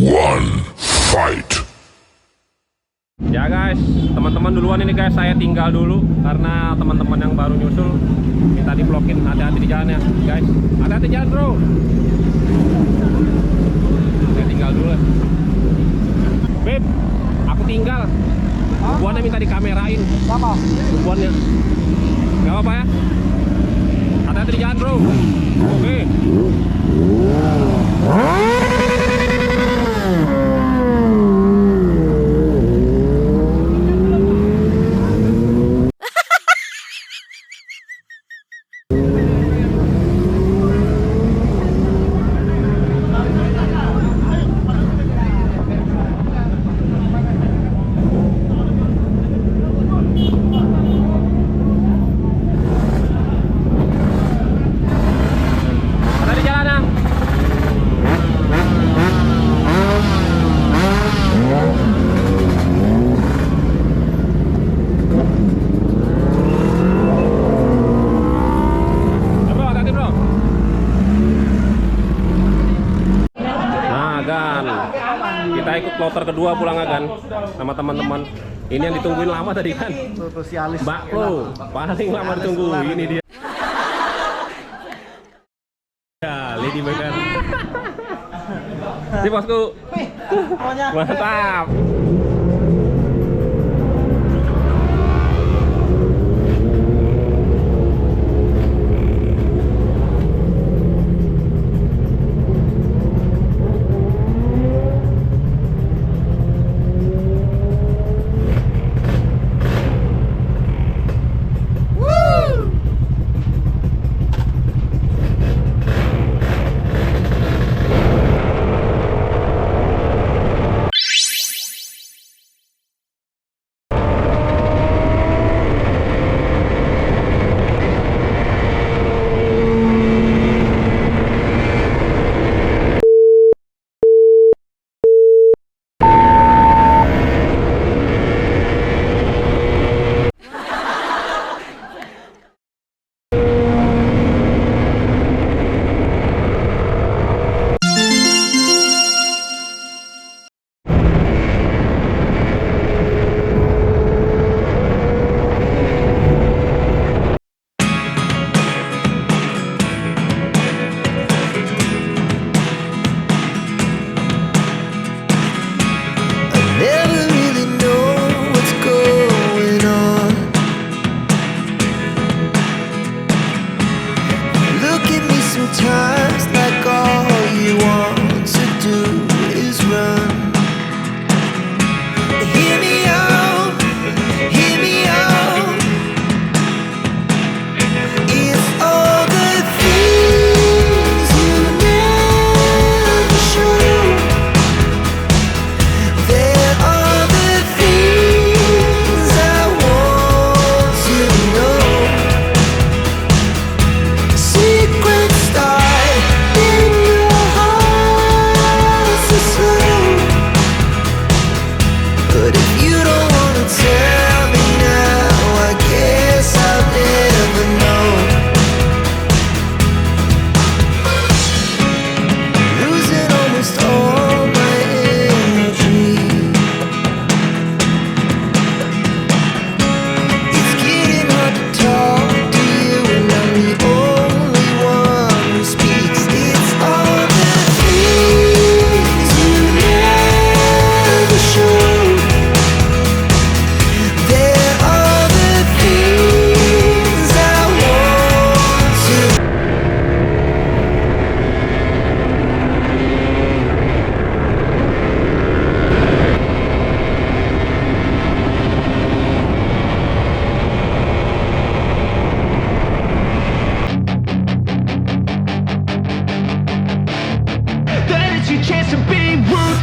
one, fight. Ya guys, teman-teman duluan ini guys, saya tinggal dulu karena teman-teman yang baru nyusul minta di-vlogin. Hati-hati di jalan ya guys, hati-hati jalan bro. Saya tinggal dulu. Beb, aku tinggal. Buannya minta dikamerain. Apa? Buannya. Gak apa-apa ya. Hati-hati di jalan bro. Oke. Kita ikut kloter kedua pulang kan sama teman-teman. Ini yang ditungguin lama tadi kan. Sosialis. Mbak Pro, paling lama ditunggu. Ini dia. Ya, Lady Bagan. Si bosku. Mantap.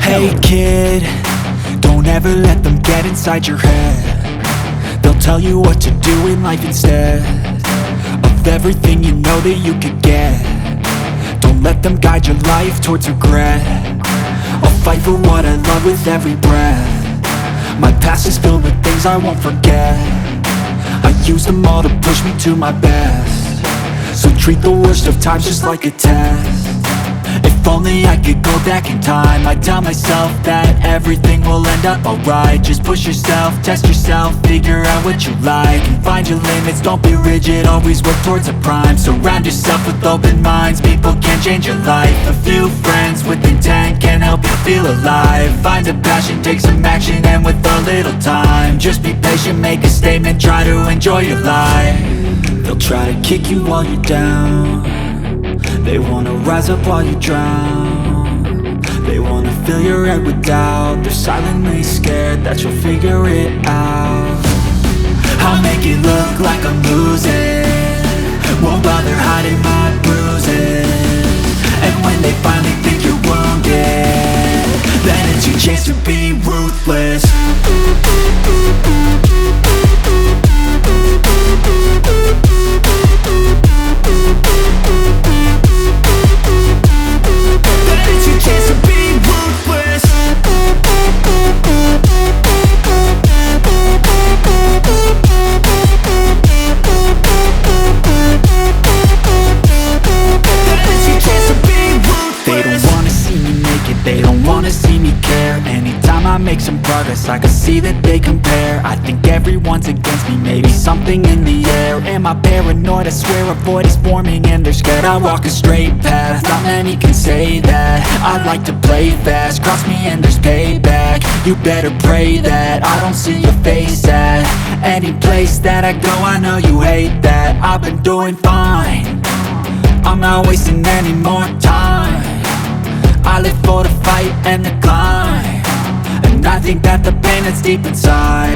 Hey kid, don't ever let them get inside your head. They'll tell you what to do in life instead of everything you know that you could get. Don't let them guide your life towards regret. I'll fight for what I love with every breath. My past is filled with things I won't forget. I use them all to push me to my best. So treat the worst of times just like a test. If If only I could go back in time, I'd tell myself that everything will end up alright. Just push yourself, test yourself, figure out what you like, and find your limits, don't be rigid, always work towards a prime. Surround yourself with open minds, people can change your life. A few friends with intent can help you feel alive. Find a passion, take some action, and with a little time, just be patient, make a statement, try to enjoy your life. They'll try to kick you while you're down, they wanna rise up while you drown. They wanna fill your head with doubt, they're silently scared that you'll figure it out. I'll make it look like I'm losing, won't bother hiding my bruises. And when they finally think you're wounded, then it's your chance to be ruthless. Then it's your chance to be ruthless. They don't wanna see me make it, they don't wanna see me care. Anytime I make some progress, I can see that they compare. I think everyone's against me, maybe something in the air. Am I paranoid? I swear a void is forming and they're scared I walk a straight path. Not many can say that. I like to play fast, cross me and there's payback. You better pray that I don't see your face at any place that I go. I know you hate that. I've been doing fine, I'm not wasting any more time. I live for the fight and the climb, and I think that the pain that's deep inside